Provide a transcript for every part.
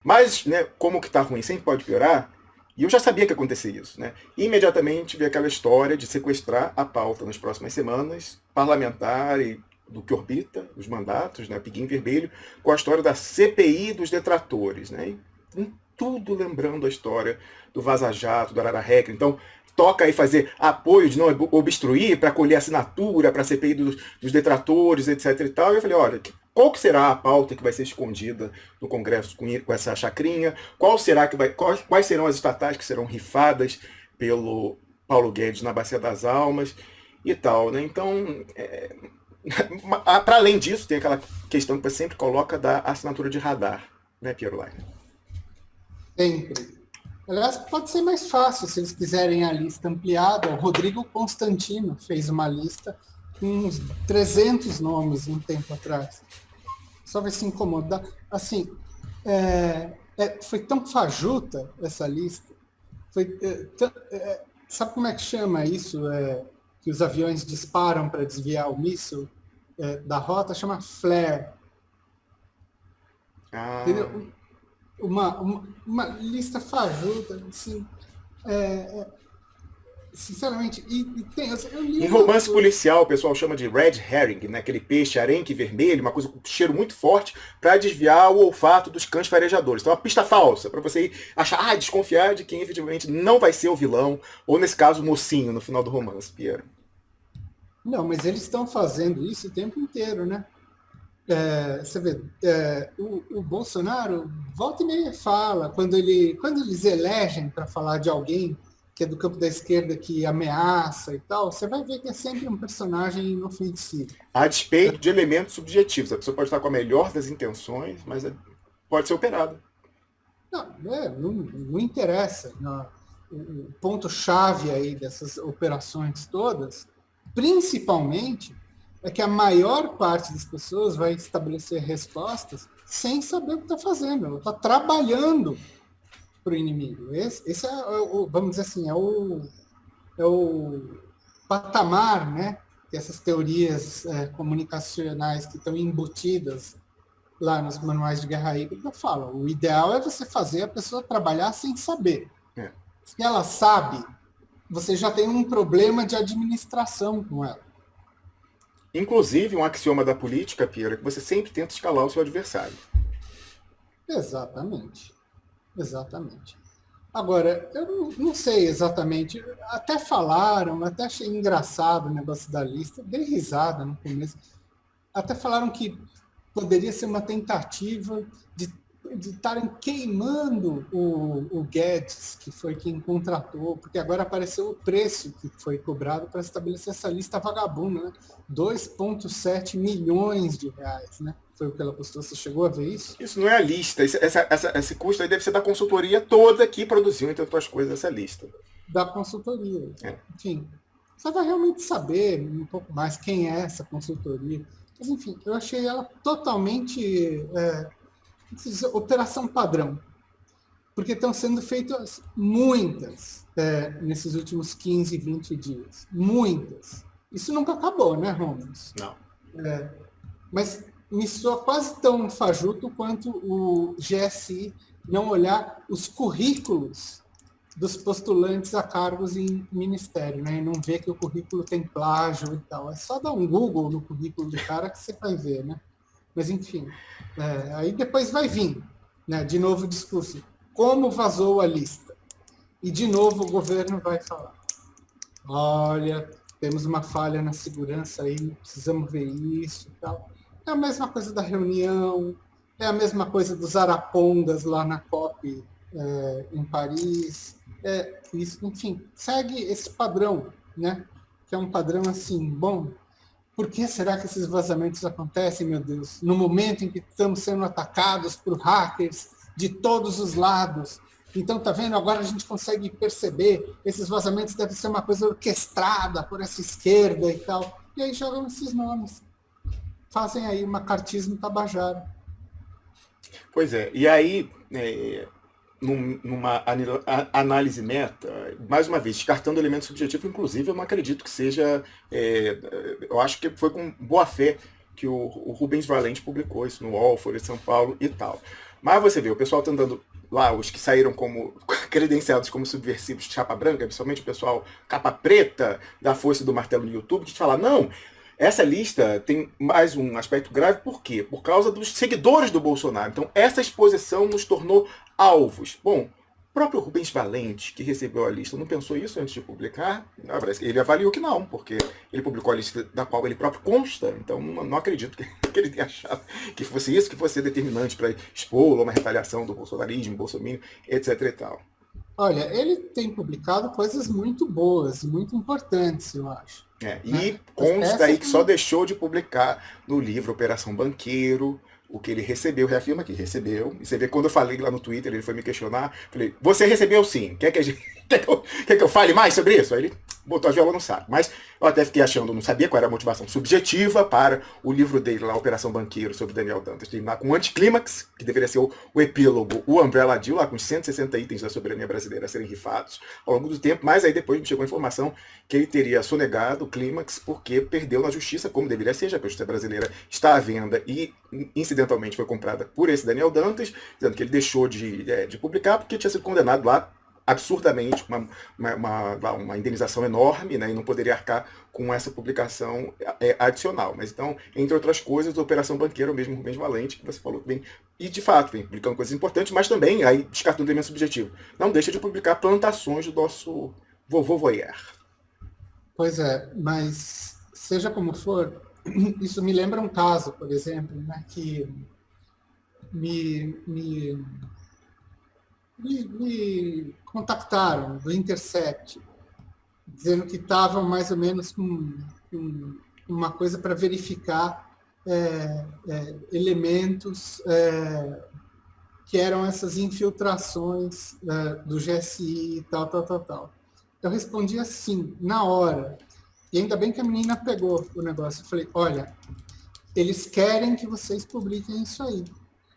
Mas, né, como que está ruim sempre pode piorar, e eu já sabia que ia acontecer isso, né? Imediatamente veio aquela história de sequestrar a pauta nas próximas semanas, parlamentar e do que orbita os mandatos, né, Piguinho Vermelho, com a história da CPI dos detratores, né? E tudo lembrando a história do Vaza Jato, do Arara Reca. Então, toca aí fazer apoio de não obstruir para colher assinatura para a CPI dos detratores, etc. E tal. E eu falei, olha, qual que será a pauta que vai ser escondida no Congresso com essa chacrinha? Qual será que vai, quais serão as estatais que serão rifadas pelo Paulo Guedes na Bacia das Almas e tal, né? Então, para além disso, tem aquela questão que você sempre coloca da assinatura de radar, né, Piero Lai? Sempre. Aliás, pode ser mais fácil se eles quiserem a lista ampliada. O Rodrigo Constantino fez uma lista com uns 300 nomes um tempo atrás. Só vai se incomodar. Assim, foi tão fajuta essa lista. Sabe como é que chama isso? Que os aviões disparam para desviar o míssil da rota? Chama flare. Ah. Entendeu? Uma lista fajuta, assim, sinceramente, e tem, eu li Em uma romance coisa, policial, o pessoal chama de red herring, né? Aquele peixe arenque vermelho, uma coisa com cheiro muito forte, para desviar o olfato dos cães farejadores. Então, é uma pista falsa, para você achar, desconfiar de quem efetivamente não vai ser o vilão, ou nesse caso, o mocinho no final do romance, Piero. não, mas eles estão fazendo isso o tempo inteiro, né? Você vê, o Bolsonaro volta e meia fala, quando eles elegem para falar de alguém que é do campo da esquerda que ameaça e tal, você vai ver que é sempre um personagem inofensivo. A despeito de elementos subjetivos. A pessoa pode estar com a melhor das intenções, mas pode ser operada. Não interessa. Não. O ponto-chave aí dessas operações todas, principalmente, é que a maior parte das pessoas vai estabelecer respostas sem saber o que está fazendo. Ela está trabalhando para o inimigo. Esse vamos dizer assim, é o patamar, né? Que essas teorias comunicacionais que estão embutidas lá nos manuais de guerra híbrida falam. O ideal é você fazer a pessoa trabalhar sem saber. É. Se ela sabe, você já tem um problema de administração com ela. Inclusive, um axioma da política, Piero, é que você sempre tenta escalar o seu adversário. Exatamente. Exatamente. Agora, eu não sei exatamente. Até falaram, até achei engraçado o negócio da lista, dei risada no começo. Até falaram que poderia ser uma tentativa de estarem queimando o Guedes, que foi quem contratou, porque agora apareceu o preço que foi cobrado para estabelecer essa lista vagabunda, né? 2,7 milhões de reais, né? Foi o que ela postou. Você chegou a ver isso? Isso não é a lista. Esse custo aí deve ser da consultoria toda que produziu, entre outras coisas, essa lista. Da consultoria. É. Enfim, você vai realmente saber um pouco mais quem é essa consultoria. Mas, enfim, eu achei ela totalmente operação padrão, porque estão sendo feitas muitas nesses últimos 15, 20 dias. Muitas. Isso nunca acabou, né, Romans? Não. Mas me soa quase tão fajuto quanto o GSI não olhar os currículos dos postulantes a cargos em ministério, né? E não ver que o currículo tem plágio e tal. É só dar um Google no currículo do cara que você vai ver, né? Mas, enfim, aí depois vai vir, né, de novo o discurso. Como vazou a lista? E, de novo, o governo vai falar. Olha, temos uma falha na segurança aí, precisamos ver isso e tal. É a mesma coisa da reunião, é a mesma coisa dos arapongas lá na COP em Paris. Isso, enfim, segue esse padrão, né? Que é um padrão assim, bom, por que será que esses vazamentos acontecem, meu Deus? No momento em que estamos sendo atacados por hackers de todos os lados. Então, tá vendo? Agora a gente consegue perceber, esses vazamentos devem ser uma coisa orquestrada por essa esquerda e tal. E aí jogam esses nomes. Fazem aí um macartismo tabajara. Pois é. E aí, numa análise meta, mais uma vez, descartando o elemento subjetivo, inclusive, eu não acredito que seja. Eu acho que foi com boa fé que o Rubens Valente publicou isso no UOL, Folha de São Paulo e tal. Mas você vê, o pessoal tá andando lá, os que saíram como credenciados como subversivos de chapa branca, principalmente o pessoal capa preta da Foice do Martelo no YouTube, que te fala, não, essa lista tem mais um aspecto grave, por quê? Por causa dos seguidores do Bolsonaro. Então, essa exposição nos tornou alvos. Bom, o próprio Rubens Valente, que recebeu a lista, não pensou isso antes de publicar? Ele avaliou que não, porque ele publicou a lista da qual ele próprio consta, então não acredito que ele tenha achado que fosse isso que fosse determinante para expor uma retaliação do bolsonarismo, bolsominion, etc e tal. Olha, ele tem publicado coisas muito boas, muito importantes, eu acho. E Né? consta aí que só deixou de publicar no livro Operação Banqueiro, o que ele recebeu, reafirma que recebeu. E você vê, quando eu falei lá no Twitter, ele foi me questionar, falei, você recebeu sim, quer que eu fale mais sobre isso? Aí ele botou a viola no saco. Mas eu até fiquei achando, não sabia qual era a motivação subjetiva para o livro dele lá, Operação Banqueiro, sobre Daniel Dantas, terminar com um anticlímax, que deveria ser o epílogo, o Umbrella Deal, lá com 160 itens da soberania brasileira a serem rifados ao longo do tempo, mas aí depois me chegou a informação que ele teria sonegado o clímax porque perdeu na justiça, como deveria ser, já que a justiça brasileira está à venda e incidentalmente foi comprada por esse Daniel Dantas, dizendo que ele deixou de publicar porque tinha sido condenado lá absurdamente, uma indenização enorme, né, e não poderia arcar com essa publicação adicional. Mas então, entre outras coisas, a Operação Banqueiro, o mesmo Rubens Valente, que você falou que vem, e de fato vem publicando coisas importantes, mas também, aí descartando o elemento subjetivo, não deixa de publicar plantações do nosso vovô voyeur. Pois é, mas seja como for, isso me lembra um caso, por exemplo, né, que me contactaram do Intercept, dizendo que estavam mais ou menos com uma coisa para verificar elementos que eram essas infiltrações do GSI e tal. Eu respondi assim, na hora. E ainda bem que a menina pegou o negócio. Eu falei, olha, eles querem que vocês publiquem isso aí.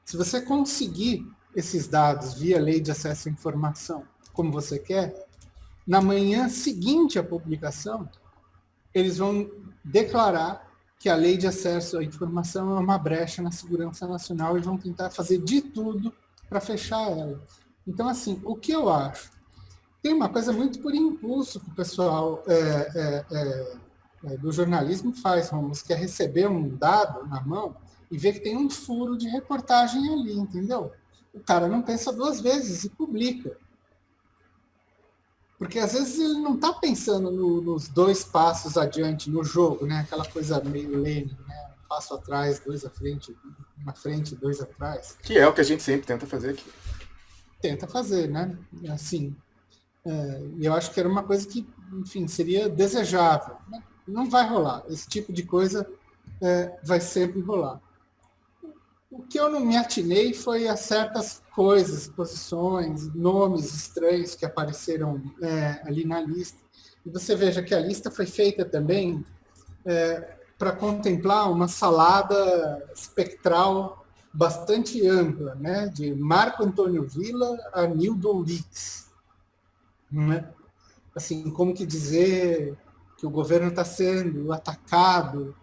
Se você conseguir esses dados via lei de acesso à informação, como você quer, na manhã seguinte à publicação, eles vão declarar que a lei de acesso à informação é uma brecha na segurança nacional e vão tentar fazer de tudo para fechar ela. Então, assim, o que eu acho? Tem uma coisa muito por impulso que o pessoal do jornalismo faz, Ramos, que é receber um dado na mão e ver que tem um furo de reportagem ali, entendeu? O cara não pensa duas vezes e publica. Porque às vezes ele não está pensando nos dois passos adiante no jogo, né? Aquela coisa meio leme, né? Um passo atrás, dois à frente, uma frente, dois atrás. Que é o que a gente sempre tenta fazer aqui. Tenta fazer, né? Assim. E eu acho que era uma coisa que, enfim, seria desejável. Não vai rolar. Esse tipo de coisa vai sempre rolar. O que eu não me atinei foi a certas coisas, posições, nomes estranhos que apareceram ali na lista. E você veja que a lista foi feita também para contemplar uma salada espectral bastante ampla, né? De Marco Antônio Villa a Nildo Lix. Né? Assim, como que dizer que o governo está sendo atacado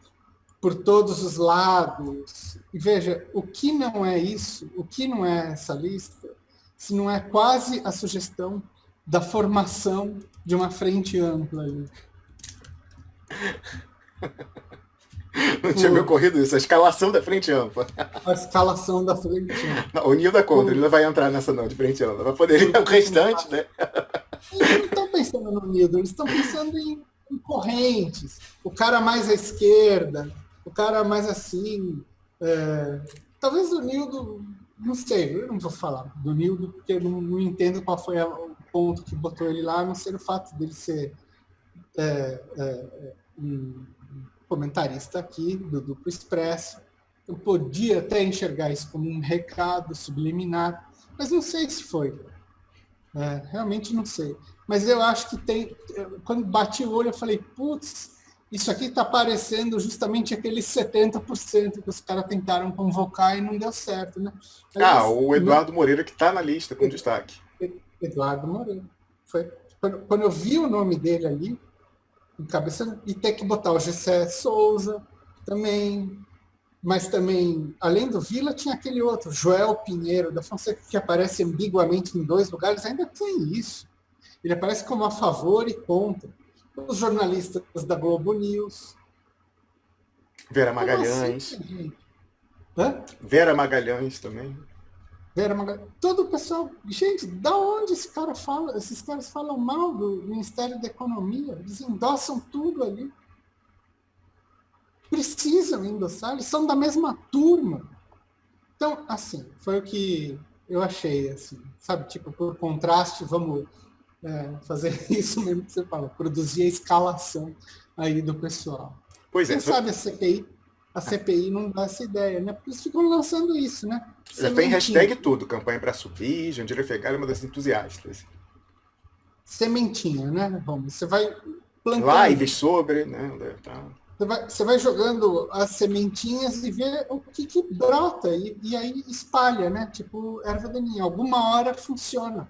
por todos os lados. E veja, o que não é isso, o que não é essa lista, se não é quase a sugestão da formação de uma frente ampla ali. Não tinha me ocorrido isso, a escalação da frente ampla. A escalação da frente ampla. O Nildo é contra, ele não vai entrar nessa não, de frente ampla. Vai poder ir o restante, né? Eles não estão pensando no Nildo, eles estão pensando em correntes. O cara mais à esquerda, o cara mais assim. Talvez o Nildo, não sei, eu não vou falar do Nildo, porque eu não entendo qual foi o ponto que botou ele lá, a não ser o fato dele ser um comentarista aqui do Duplo Expresso. Eu podia até enxergar isso como um recado subliminar, mas não sei se foi. Realmente não sei. Mas eu acho que tem. Quando bati o olho, eu falei, putz, isso aqui está parecendo justamente aqueles 70% que os caras tentaram convocar e não deu certo, né? Mas, o Eduardo Moreira que está na lista com destaque. Eduardo Moreira. Foi. Quando eu vi o nome dele ali, em cabeça, e ter que botar o Gessé Souza também. mas também, além do Vila, tinha aquele outro, Joel Pinheiro da Fonseca, que aparece ambiguamente em 2 lugares, ainda tem isso. Ele aparece como a favor e contra. Os jornalistas da Globo News. Vera Magalhães. Assim, Vera Magalhães também. Vera Magalhães. Todo o pessoal. Gente, da onde esses caras falam mal do Ministério da Economia? Eles endossam tudo ali. Precisam endossar, eles são da mesma turma. Então, assim, foi o que eu achei, assim, sabe? Tipo, por contraste, vamos fazer isso mesmo que você fala, produzir a escalação aí do pessoal. Pois é. Quem sabe a CPI não dá essa ideia, né? Porque eles ficam lançando isso, né? Já tem hashtag tudo, campanha para subir, Jandira Fegali é uma das entusiastas. Sementinha, né, Romulo? Você vai plantando. Lives sobre, né? Tá. Você vai jogando as sementinhas e vê o que brota, e aí espalha, né? Tipo erva daninha. Alguma hora funciona,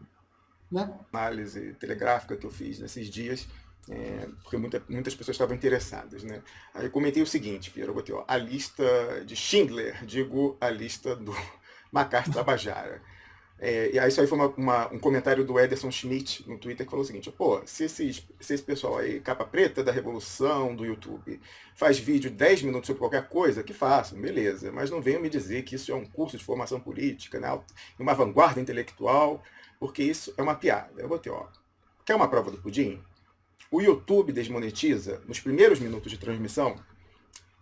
né? Análise telegráfica que eu fiz nesses dias, porque muitas pessoas estavam interessadas, né? Aí eu comentei o seguinte, Piero, eu botei, a lista de Schindler, digo a lista do MacArthur Tabajara. E aí isso aí foi um comentário do Ederson Schmidt no Twitter que falou o seguinte, pô, se esse pessoal aí, capa preta da revolução do YouTube, faz vídeo 10 minutos sobre qualquer coisa, que façam, beleza, mas não venham me dizer que isso é um curso de formação política, né, uma vanguarda intelectual, porque isso é uma piada. Eu botei, quer uma prova do pudim? O YouTube desmonetiza nos primeiros minutos de transmissão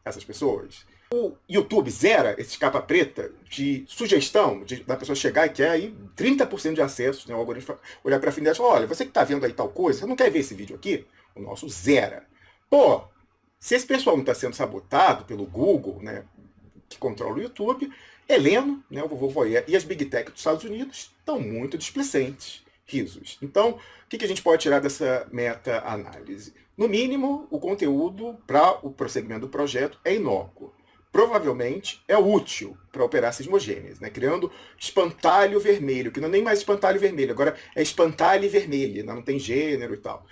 essas pessoas. O YouTube zera esse capa preta de sugestão da pessoa chegar e quer aí 30% de acesso, né? O algoritmo olhar para a frente e falar, olha, você que está vendo aí tal coisa, você não quer ver esse vídeo aqui? O nosso zera. Pô, se esse pessoal não está sendo sabotado pelo Google, né, que controla o YouTube, Heleno, né, o vovô Voyeur, e as Big Tech dos Estados Unidos estão muito displicentes, risos. Então, o que a gente pode tirar dessa meta-análise? No mínimo, o conteúdo para o prosseguimento do projeto é inócuo. Provavelmente é útil para operar sismogênese, né? Criando espantalho vermelho, que não é nem mais espantalho vermelho, agora é espantalho vermelho, não tem gênero e tal.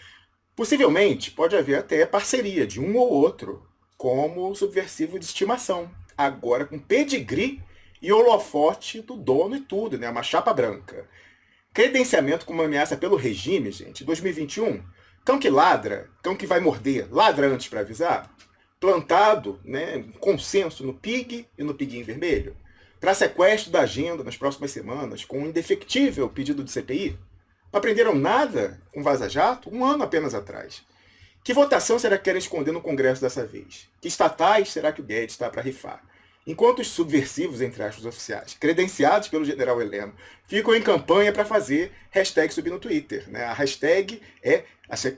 Possivelmente pode haver até parceria de um ou outro como subversivo de estimação, agora com pedigree e holofote do dono e tudo, né? Uma chapa branca. Credenciamento como ameaça pelo regime, gente, 2021, cão que ladra, cão que vai morder, ladra antes para avisar. Plantado, né, consenso no PIG e no Piguinho Vermelho, para sequestro da agenda nas próximas semanas, com um indefectível pedido de CPI. Não aprenderam nada com Vaza Jato um ano apenas atrás. Que votação será que querem esconder no Congresso dessa vez? Que estatais será que o Guedes está para rifar? Enquanto os subversivos, entre aspas, oficiais, credenciados pelo general Heleno, ficam em campanha para fazer hashtag subir no Twitter. Né? A hashtag é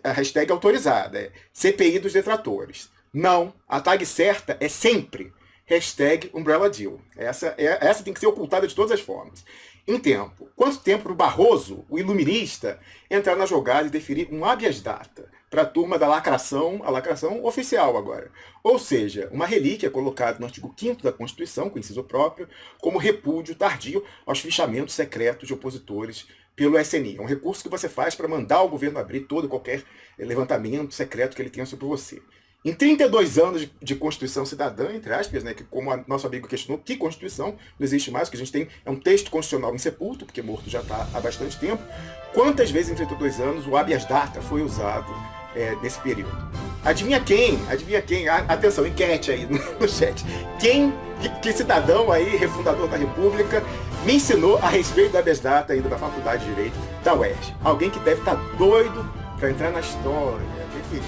a hashtag autorizada, é CPI dos detratores. Não, a tag certa é sempre hashtag Umbrella Deal. Essa tem que ser ocultada de todas as formas. Em tempo. Quanto tempo para o Barroso, o iluminista, entrar na jogada e deferir um habeas data para a turma da lacração, a lacração oficial agora. Ou seja, uma relíquia colocada no artigo 5º da Constituição, com inciso próprio, como repúdio tardio aos fichamentos secretos de opositores pelo SNI. É um recurso que você faz para mandar o governo abrir todo e qualquer levantamento secreto que ele tenha sobre você. Em 32 anos de Constituição Cidadã, entre aspas, né, que como nosso amigo questionou, que Constituição? Não existe mais, o que a gente tem é um texto constitucional insepulto, porque morto já está há bastante tempo. Quantas vezes em 32 anos o habeas data foi usado nesse período? Adivinha quem? Atenção, enquete aí no chat. Que cidadão aí, refundador da República, me ensinou a respeito do habeas data ainda da Faculdade de Direito da UERJ? Alguém que deve estar doido para entrar na história. Enfim.